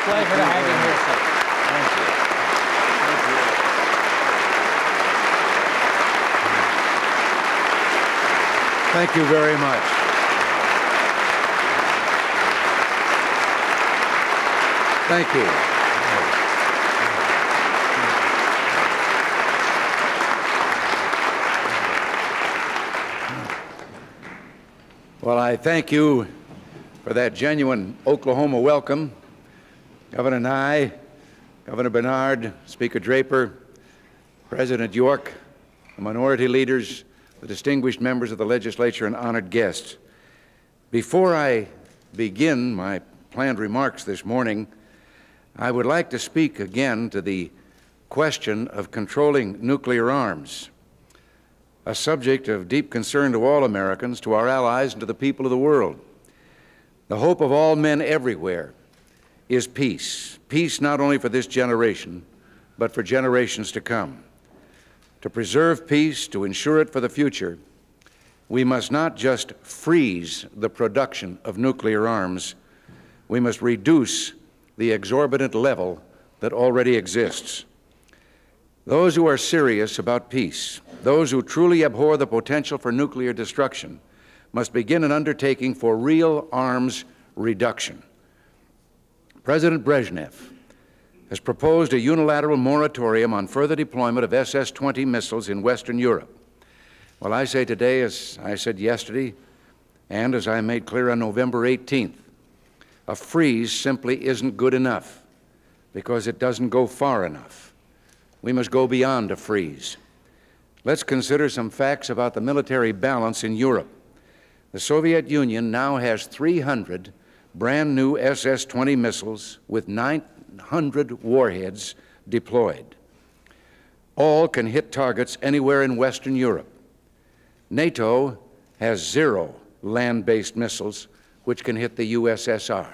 pleasure to have you here, sir. Thank you. Thank you. Thank you very much. Thank you. Well, I thank you for that genuine Oklahoma welcome. Governor Nye, Governor Bernard, Speaker Draper, President York, the minority leaders, the distinguished members of the legislature, and honored guests. Before I begin my planned remarks this morning, I would like to speak again to the question of controlling nuclear arms, a subject of deep concern to all Americans, to our allies, and to the people of the world. The hope of all men everywhere is peace. Peace not only for this generation, but for generations to come. To preserve peace, to ensure it for the future, we must not just freeze the production of nuclear arms, we must reduce the exorbitant level that already exists. Those who are serious about peace, those who truly abhor the potential for nuclear destruction, must begin an undertaking for real arms reduction. President Brezhnev has proposed a unilateral moratorium on further deployment of SS-20 missiles in Western Europe. Well, I say today, as I said yesterday, and as I made clear on November 18th, a freeze simply isn't good enough because it doesn't go far enough. We must go beyond a freeze. Let's consider some facts about the military balance in Europe. The Soviet Union now has 300 brand new SS-20 missiles with 900 warheads deployed. All can hit targets anywhere in Western Europe. NATO has 0 land-based missiles which can hit the USSR.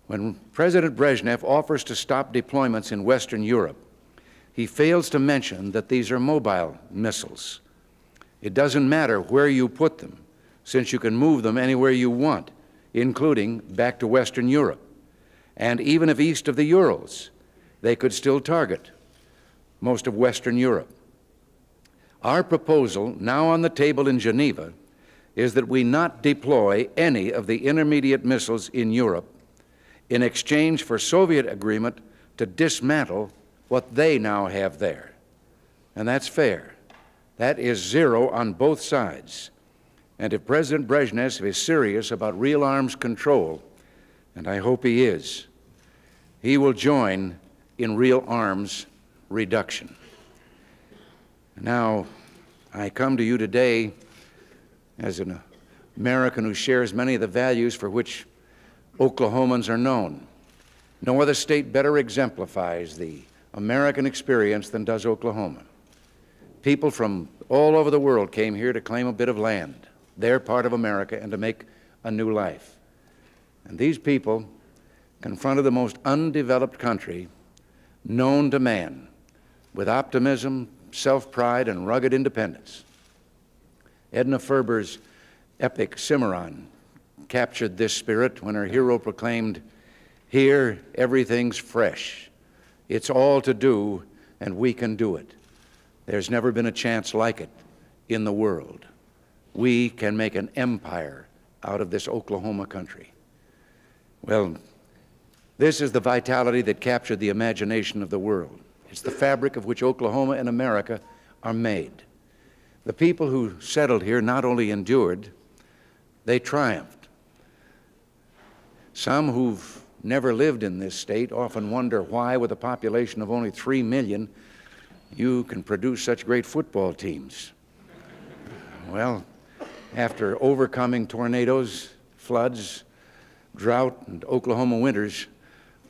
When President Brezhnev offers to stop deployments in Western Europe, he fails to mention that these are mobile missiles. It doesn't matter where you put them, since you can move them anywhere you want, including back to Western Europe. And even if east of the Urals, they could still target most of Western Europe. Our proposal, now on the table in Geneva, is that we not deploy any of the intermediate missiles in Europe in exchange for Soviet agreement to dismantle what they now have there. And that's fair. That is 0 on both sides. And if President Brezhnev is serious about real arms control, and I hope he is, he will join in real arms reduction. Now, I come to you today as an American who shares many of the values for which Oklahomans are known. No other state better exemplifies the American experience than does Oklahoma. People from all over the world came here to claim a bit of land, their part of America, and to make a new life. And these people confronted the most undeveloped country known to man with optimism, self-pride, and rugged independence. Edna Ferber's epic Cimarron captured this spirit when her hero proclaimed, "Here, everything's fresh. It's all to do, and we can do it. There's never been a chance like it in the world. We can make an empire out of this Oklahoma country." Well, this is the vitality that captured the imagination of the world. It's the fabric of which Oklahoma and America are made. The people who settled here not only endured, they triumphed. Some who've never lived in this state often wonder why, with a population of only 3 million, you can produce such great football teams. Well, after overcoming tornadoes, floods, drought, and Oklahoma winters,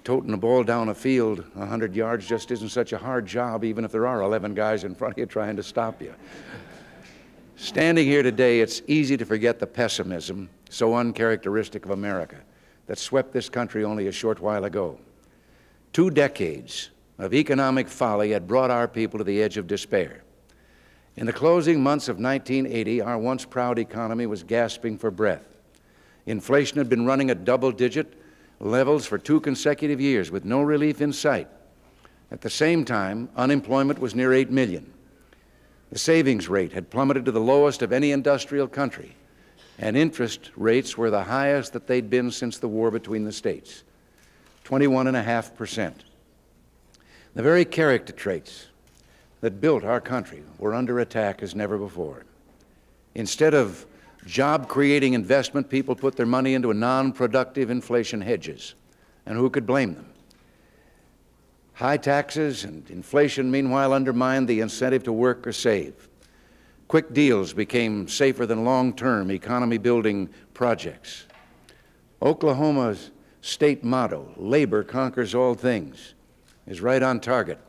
toting a ball down a field 100 yards just isn't such a hard job, even if there are 11 guys in front of you trying to stop you. Standing here today, it's easy to forget the pessimism so uncharacteristic of America that swept this country only a short while ago. 2 decades of economic folly had brought our people to the edge of despair. In the closing months of 1980, our once proud economy was gasping for breath. Inflation had been running at double-digit levels for 2 consecutive years with no relief in sight. At the same time, unemployment was near 8 million. The savings rate had plummeted to the lowest of any industrial country, and interest rates were the highest that they'd been since the war between the states, 21.5%. The very character traits that built our country were under attack as never before. Instead of job-creating investment, people put their money into non-productive inflation hedges, and who could blame them? High taxes and inflation, meanwhile, undermined the incentive to work or save. Quick deals became safer than long-term economy-building projects. Oklahoma's state motto, "Labor conquers all things," is right on target.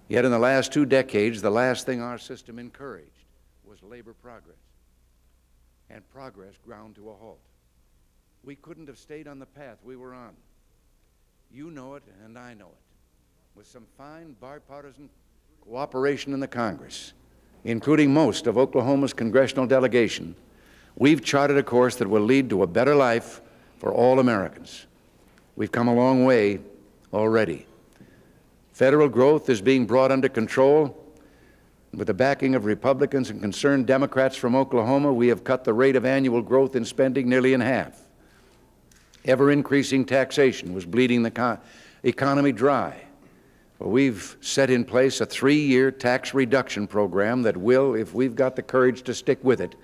Yet in the last 2 decades, the last thing our system encouraged was labor progress, and progress ground to a halt. We couldn't have stayed on the path we were on. You know it, and I know it. With some fine bipartisan cooperation in the Congress, including most of Oklahoma's congressional delegation, we've charted a course that will lead to a better life for all Americans. We've come a long way already. Federal growth is being brought under control. With the backing of Republicans and concerned Democrats from Oklahoma, we have cut the rate of annual growth in spending nearly in half. Ever-increasing taxation was bleeding the economy dry. Well, we've set in place a 3-year tax reduction program that will, if we've got the courage to stick with it,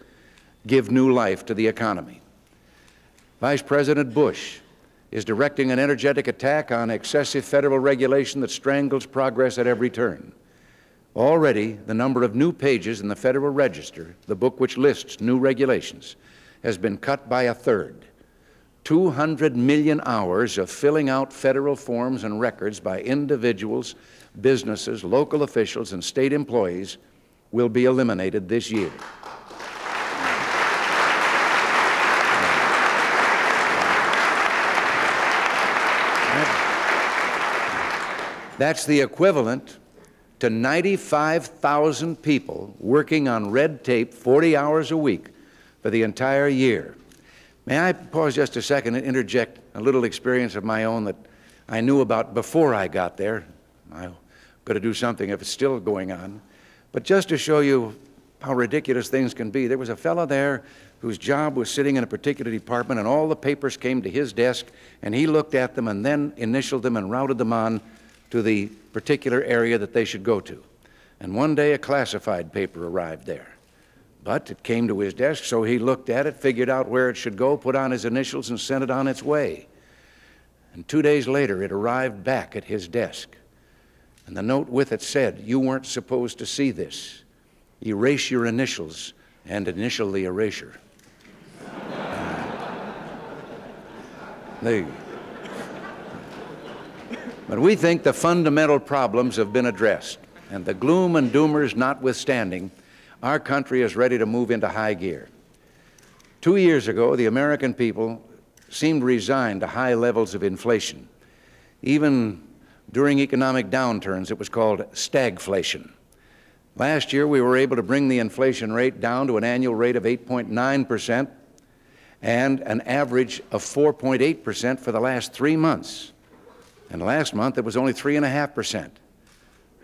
give new life to the economy. Vice President Bush is directing an energetic attack on excessive federal regulation that strangles progress at every turn. Already, the number of new pages in the Federal Register, the book which lists new regulations, has been cut by 1/3. 200 million hours of filling out federal forms and records by individuals, businesses, local officials, and state employees will be eliminated this year. That's the equivalent to 95,000 people working on red tape 40 hours a week for the entire year. May I pause just a second and interject a little experience of my own that I knew about before I got there. I'm going to do something if it's still going on. But just to show you how ridiculous things can be, there was a fellow there whose job was sitting in a particular department, and all the papers came to his desk, and he looked at them and then initialed them and routed them on to the particular area that they should go to. And one day a classified paper arrived there. But it came to his desk, so he looked at it, figured out where it should go, put on his initials, and sent it on its way. And 2 days later, it arrived back at his desk. And the note with it said, "You weren't supposed to see this. Erase your initials and initial the erasure." But we think the fundamental problems have been addressed, and the gloom and doomers notwithstanding, our country is ready to move into high gear. 2 years ago, the American people seemed resigned to high levels of inflation. Even during economic downturns, it was called stagflation. Last year, we were able to bring the inflation rate down to an annual rate of 8.9% and an average of 4.8% for the last 3 months. And last month, it was only 3.5%.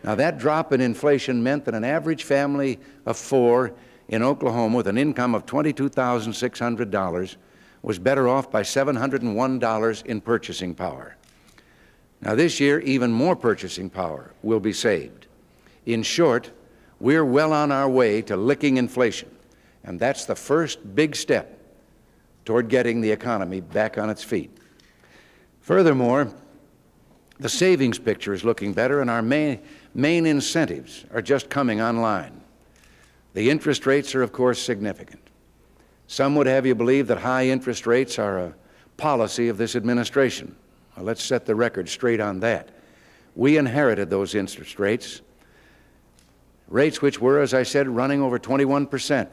Now, that drop in inflation meant that an average family of 4 in Oklahoma with an income of $22,600 was better off by $701 in purchasing power. Now, this year, even more purchasing power will be saved. In short, we're well on our way to licking inflation, and that's the first big step toward getting the economy back on its feet. Furthermore, the savings picture is looking better, and our main incentives are just coming online. The interest rates are, of course, significant. Some would have you believe that high interest rates are a policy of this administration. Well, let's set the record straight on that. We inherited those interest rates which were, as I said, running over 21%.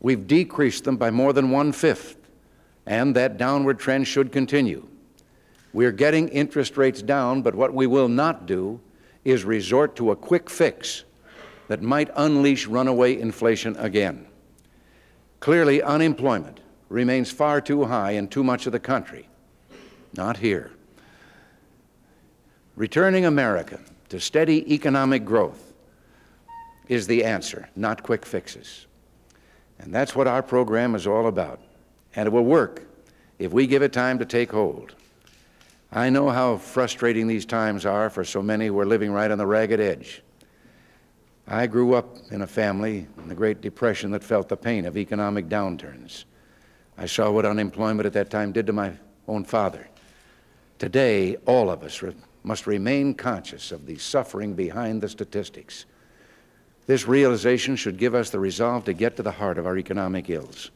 We've decreased them by more than 1/5, and that downward trend should continue. We're getting interest rates down, but what we will not do is resort to a quick fix that might unleash runaway inflation again. Clearly, unemployment remains far too high in too much of the country. not here. Returning America to steady economic growth is the answer, not quick fixes. And that's what our program is all about. And it will work if we give it time to take hold. I know how frustrating these times are for so many who are living right on the ragged edge. I grew up in a family in the Great Depression that felt the pain of economic downturns. I saw what unemployment at that time did to my own father. Today, all of us must remain conscious of the suffering behind the statistics. This realization should give us the resolve to get to the heart of our economic ills.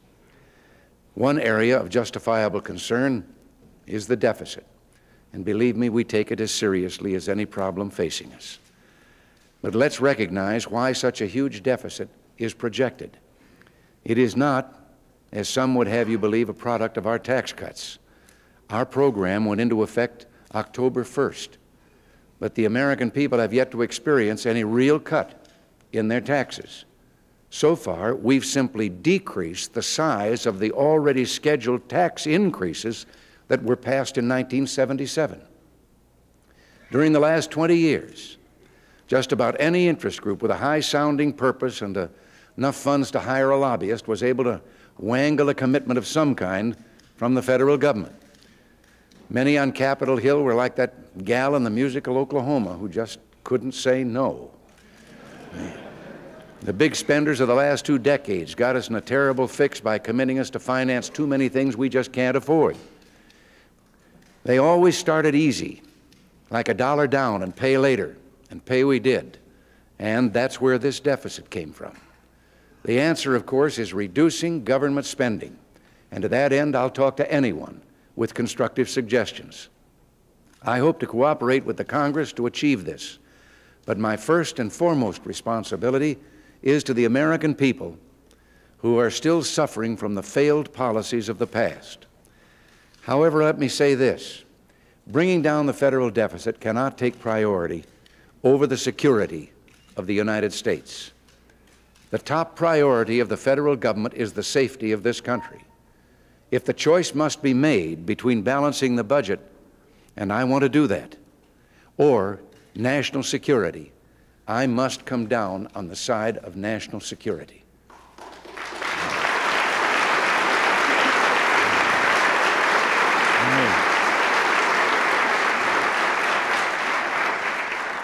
One area of justifiable concern is the deficit. And believe me, we take it as seriously as any problem facing us. But let's recognize why such a huge deficit is projected. It is not, as some would have you believe, a product of our tax cuts. Our program went into effect October 1st, but the American people have yet to experience any real cut in their taxes. So far, we've simply decreased the size of the already scheduled tax increases that were passed in 1977. During the last 20 years, just about any interest group with a high-sounding purpose and enough funds to hire a lobbyist was able to wangle a commitment of some kind from the federal government. Many on Capitol Hill were like that gal in the musical Oklahoma who just couldn't say no. The big spenders of the last 2 decades got us in a terrible fix by committing us to finance too many things we just can't afford. They always started easy, like $1 down and pay later, and pay we did. And that's where this deficit came from. The answer, of course, is reducing government spending. And to that end, I'll talk to anyone with constructive suggestions. I hope to cooperate with the Congress to achieve this. But my first and foremost responsibility is to the American people who are still suffering from the failed policies of the past. However, let me say this. Bringing down the federal deficit cannot take priority over the security of the United States. The top priority of the federal government is the safety of this country. If the choice must be made between balancing the budget, and I want to do that, or national security, I must come down on the side of national security.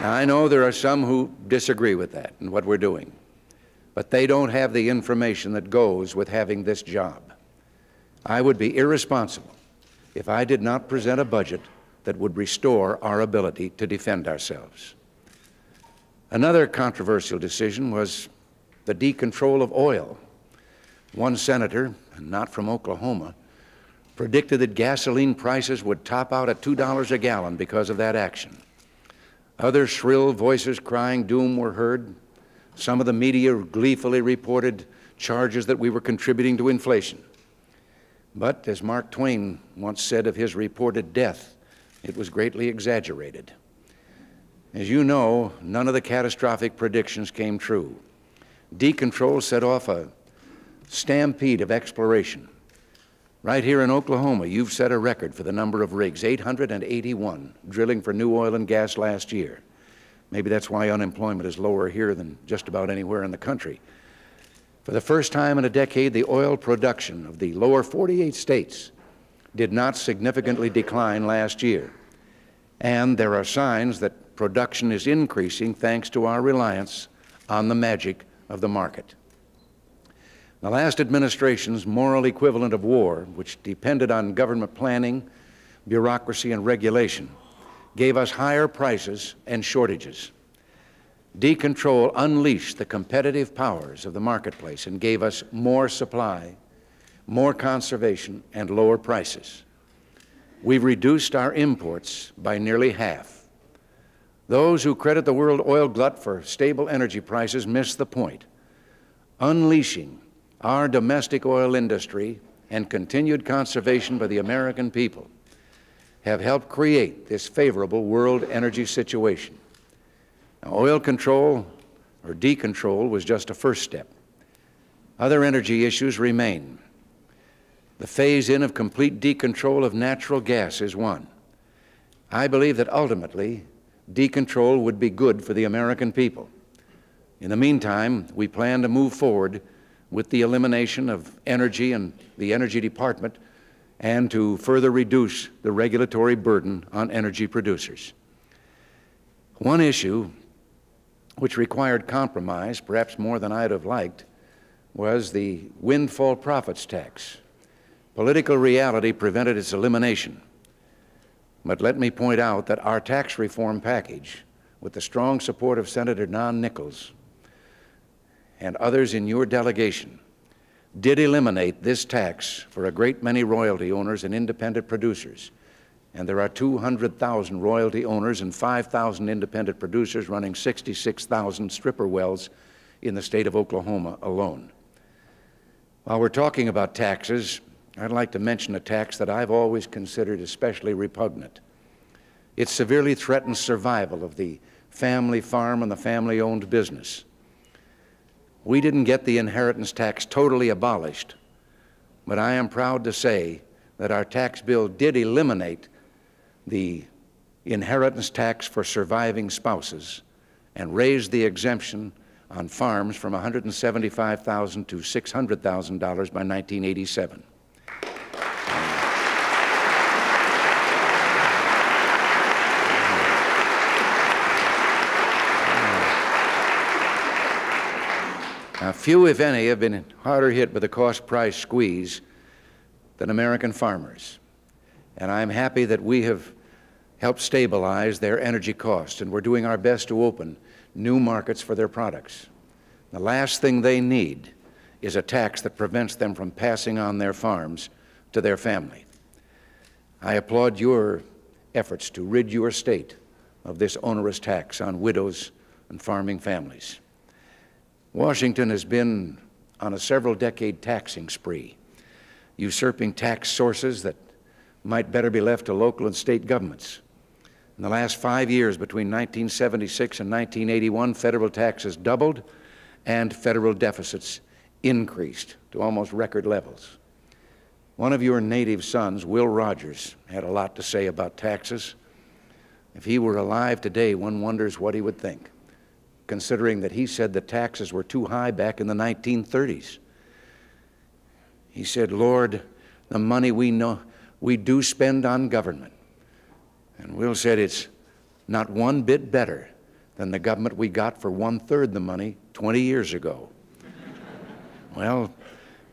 Now, I know there are some who disagree with that and what we're doing, but they don't have the information that goes with having this job. I would be irresponsible if I did not present a budget that would restore our ability to defend ourselves. Another controversial decision was the decontrol of oil. One senator, not from Oklahoma, predicted that gasoline prices would top out at $2 a gallon because of that action. Other shrill voices crying doom were heard. Some of the media gleefully reported charges that we were contributing to inflation. But, as Mark Twain once said of his reported death, it was greatly exaggerated. As you know, none of the catastrophic predictions came true. Decontrol set off a stampede of exploration. Right here in Oklahoma, you've set a record for the number of rigs, 881, drilling for new oil and gas last year. Maybe that's why unemployment is lower here than just about anywhere in the country. For the first time in a decade, the oil production of the lower 48 states did not significantly decline last year. And there are signs that production is increasing thanks to our reliance on the magic of the market. The last administration's moral equivalent of war, which depended on government planning, bureaucracy, and regulation, gave us higher prices and shortages. Decontrol unleashed the competitive powers of the marketplace and gave us more supply, more conservation, and lower prices. We've reduced our imports by nearly half. Those who credit the world oil glut for stable energy prices miss the point. Unleashing our domestic oil industry and continued conservation by the American people have helped create this favorable world energy situation. Now, oil control or decontrol was just a first step. Other energy issues remain. The phase-in of complete decontrol of natural gas is one. I believe that ultimately, decontrol would be good for the American people. In the meantime, we plan to move forward with the elimination of energy and the Energy Department and to further reduce the regulatory burden on energy producers. One issue which required compromise, perhaps more than I'd have liked, was the windfall profits tax. Political reality prevented its elimination. But let me point out that our tax reform package, with the strong support of Senator Don Nichols and others in your delegation, did eliminate this tax for a great many royalty owners and independent producers. And there are 200,000 royalty owners and 5,000 independent producers running 66,000 stripper wells in the state of Oklahoma alone. While we're talking about taxes, I'd like to mention a tax that I've always considered especially repugnant. It severely threatens survival of the family farm and the family-owned business. We didn't get the inheritance tax totally abolished, but I am proud to say that our tax bill did eliminate the inheritance tax for surviving spouses and raised the exemption on farms from $175,000 to $600,000 by 1987. Now, few, if any, have been harder hit by the cost-price squeeze than American farmers. And I'm happy that we have helped stabilize their energy costs, and we're doing our best to open new markets for their products. The last thing they need is a tax that prevents them from passing on their farms to their family. I applaud your efforts to rid your state of this onerous tax on widows and farming families. Washington has been on a several-decade taxing spree, usurping tax sources that might better be left to local and state governments. In the last 5 years, between 1976 and 1981, federal taxes doubled and federal deficits increased to almost record levels. One of your native sons, Will Rogers, had a lot to say about taxes. If he were alive today, one wonders what he would think, considering that he said the taxes were too high back in the 1930s. He said, "Lord, the money we do spend on government." And Will said, "It's not one bit better than the government we got for 1/3 the money 20 years ago." Well,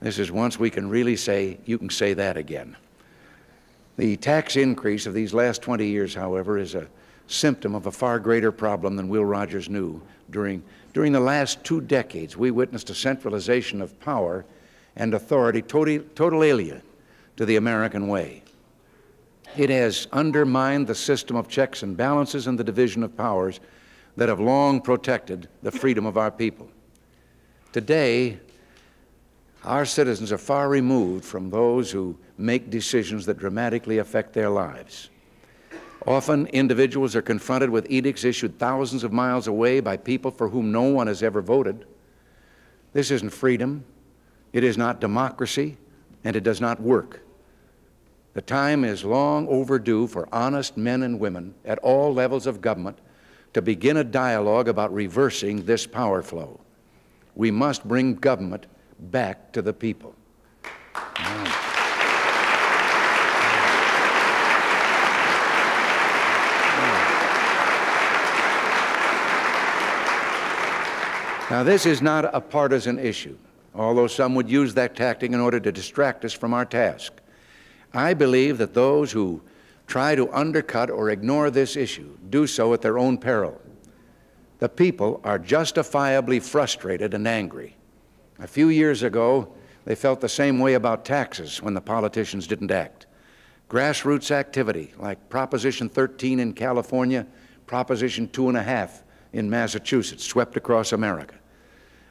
this is once we can really say, you can say that again. The tax increase of these last 20 years, however, is a symptom of a far greater problem than Will Rogers knew. During the last 2 decades, we witnessed a centralization of power and authority total alien to the American way. It has undermined the system of checks and balances and the division of powers that have long protected the freedom of our people. Today, our citizens are far removed from those who make decisions that dramatically affect their lives. Often, individuals are confronted with edicts issued thousands of miles away by people for whom no one has ever voted. This isn't freedom, it is not democracy, and it does not work. The time is long overdue for honest men and women at all levels of government to begin a dialogue about reversing this power flow. We must bring government back to the people. Now, this is not a partisan issue, although some would use that tactic in order to distract us from our task. I believe that those who try to undercut or ignore this issue do so at their own peril. The people are justifiably frustrated and angry. A few years ago, they felt the same way about taxes when the politicians didn't act. Grassroots activity like Proposition 13 in California, Proposition 2.5 in Massachusetts swept across America.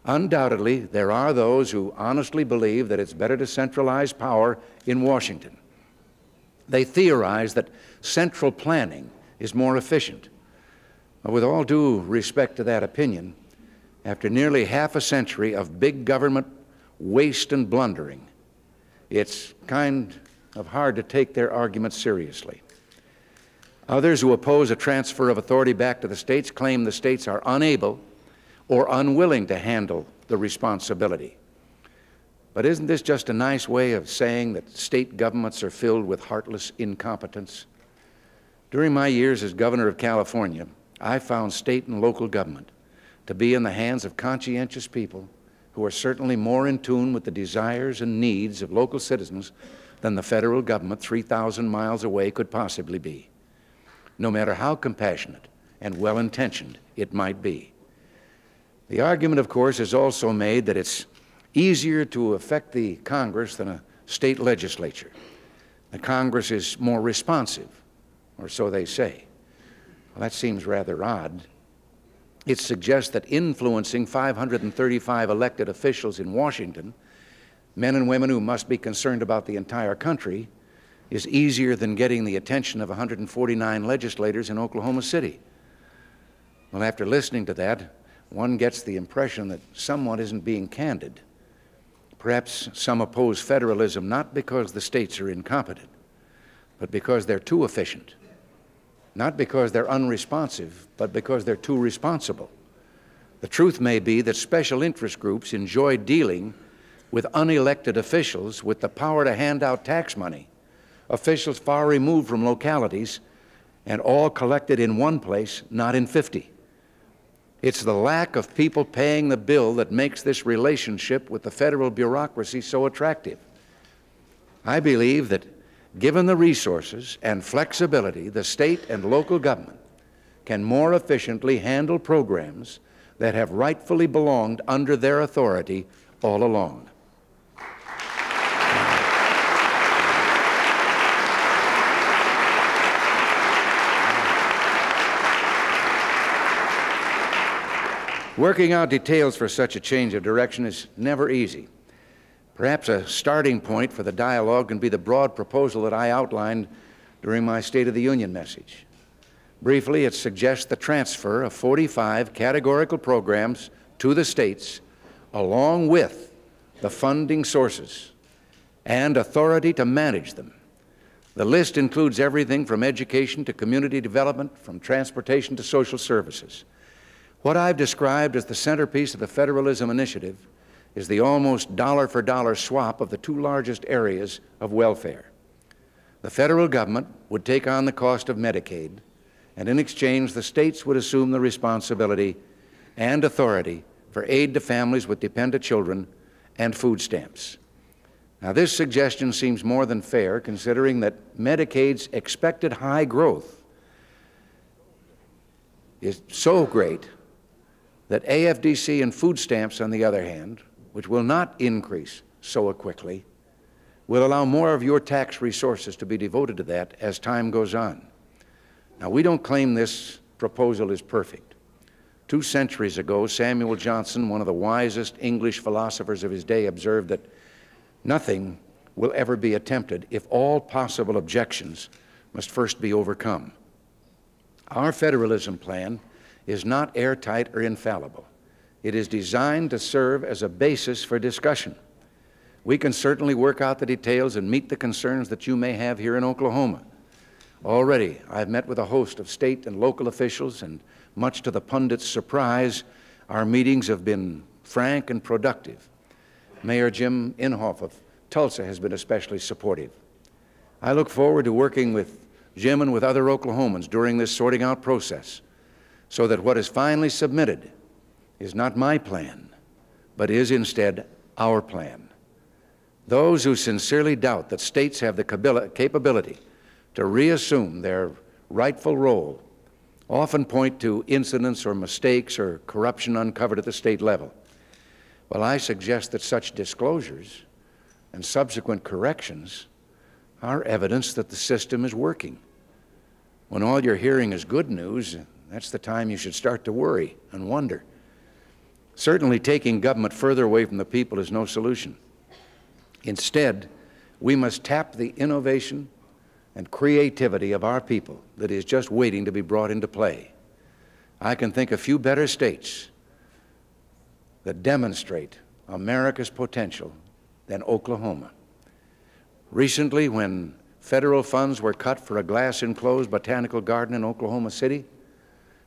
Undoubtedly, there are those who honestly believe that it's better to centralize power in Washington. They theorize that central planning is more efficient. But with all due respect to that opinion, after nearly half a century of big government waste and blundering, it's kind of hard to take their arguments seriously. Others who oppose a transfer of authority back to the states claim the states are unable or unwilling to handle the responsibility. But isn't this just a nice way of saying that state governments are filled with heartless incompetence? During my years as governor of California, I found state and local government to be in the hands of conscientious people who are certainly more in tune with the desires and needs of local citizens than the federal government 3,000 miles away could possibly be, no matter how compassionate and well-intentioned it might be. The argument, of course, is also made that it's easier to affect the Congress than a state legislature. The Congress is more responsive, or so they say. Well, that seems rather odd. It suggests that influencing 535 elected officials in Washington, men and women who must be concerned about the entire country, is easier than getting the attention of 149 legislators in Oklahoma City. Well, after listening to that, one gets the impression that someone isn't being candid. Perhaps some oppose federalism not because the states are incompetent, but because they're too efficient. Not because they're unresponsive, but because they're too responsible. The truth may be that special interest groups enjoy dealing with unelected officials with the power to hand out tax money, officials far removed from localities, and all collected in one place, not in 50. It's the lack of people paying the bill that makes this relationship with the federal bureaucracy so attractive. I believe that given the resources and flexibility, the state and local government can more efficiently handle programs that have rightfully belonged under their authority all along. Working out details for such a change of direction is never easy. Perhaps a starting point for the dialogue can be the broad proposal that I outlined during my State of the Union message. Briefly, it suggests the transfer of 45 categorical programs to the states, along with the funding sources and authority to manage them. The list includes everything from education to community development, from transportation to social services. What I've described as the centerpiece of the Federalism Initiative is the almost dollar-for-dollar swap of the two largest areas of welfare. The federal government would take on the cost of Medicaid, and in exchange, the states would assume the responsibility and authority for aid to families with dependent children and food stamps. Now, this suggestion seems more than fair, considering that Medicaid's expected high growth is so great that AFDC and food stamps, on the other hand, which will not increase so quickly, will allow more of your tax resources to be devoted to that as time goes on. Now, we don't claim this proposal is perfect. 2 centuries ago, Samuel Johnson, one of the wisest English philosophers of his day, observed that nothing will ever be attempted if all possible objections must first be overcome. Our federalism plan is not airtight or infallible. It is designed to serve as a basis for discussion. We can certainly work out the details and meet the concerns that you may have here in Oklahoma. Already, I've met with a host of state and local officials, and much to the pundits' surprise, our meetings have been frank and productive. Mayor Jim Inhofe of Tulsa has been especially supportive. I look forward to working with Jim and with other Oklahomans during this sorting out process, so that what is finally submitted is not my plan, but is instead our plan. Those who sincerely doubt that states have the capability to reassume their rightful role often point to incidents or mistakes or corruption uncovered at the state level. Well, I suggest that such disclosures and subsequent corrections are evidence that the system is working. When all you're hearing is good news, that's the time you should start to worry and wonder. Certainly, taking government further away from the people is no solution. Instead, we must tap the innovation and creativity of our people that is just waiting to be brought into play. I can think of few better states that demonstrate America's potential than Oklahoma. Recently, when federal funds were cut for a glass-enclosed botanical garden in Oklahoma City,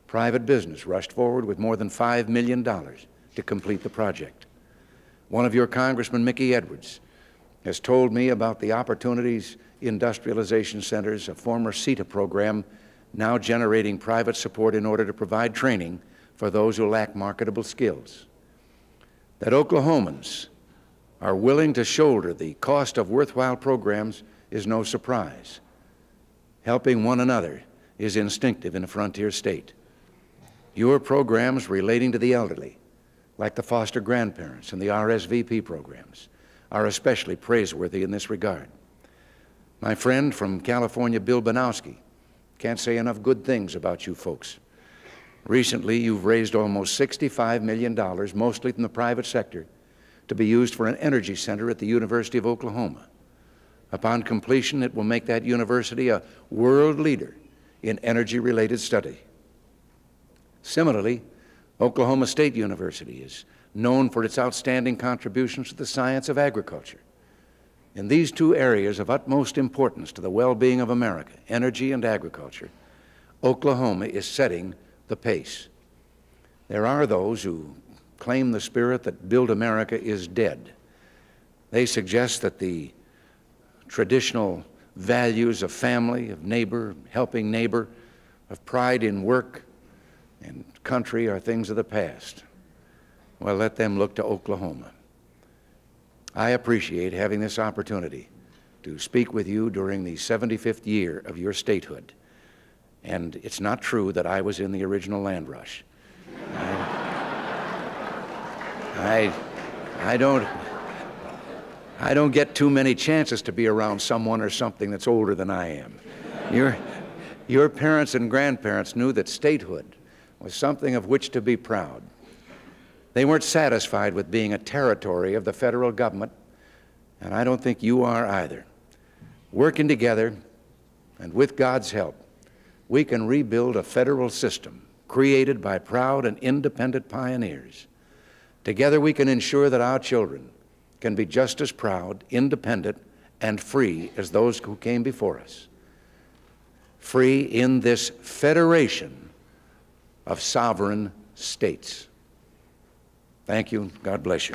private business rushed forward with more than $5 million to complete the project. One of your congressmen, Mickey Edwards, has told me about the Opportunities Industrialization Centers, a former CETA program now generating private support in order to provide training for those who lack marketable skills. That Oklahomans are willing to shoulder the cost of worthwhile programs is no surprise. Helping one another is instinctive in a frontier state. Your programs relating to the elderly, like the foster grandparents and the RSVP programs, are especially praiseworthy in this regard. My friend from California, Bill Banowski, can't say enough good things about you folks. Recently, you've raised almost $65 million, mostly from the private sector, to be used for an energy center at the University of Oklahoma. Upon completion, it will make that university a world leader in energy-related study. Similarly, Oklahoma State University is known for its outstanding contributions to the science of agriculture. In these two areas of utmost importance to the well-being of America, energy and agriculture, Oklahoma is setting the pace. There are those who claim the spirit that Build America is dead. They suggest that the traditional values of family, of neighbor, helping neighbor, of pride in work and country are things of the past. Well, let them look to Oklahoma. I appreciate having this opportunity to speak with you during the 75th year of your statehood. And it's not true that I was in the original land rush. I don't get too many chances to be around someone or something that's older than I am. Your parents and grandparents knew that statehood was something of which to be proud. They weren't satisfied with being a territory of the federal government, and I don't think you are either. Working together, and with God's help, we can rebuild a federal system created by proud and independent pioneers. Together we can ensure that our children can be just as proud, independent, and free as those who came before us. Free in this federation of sovereign states. Thank you. God bless you.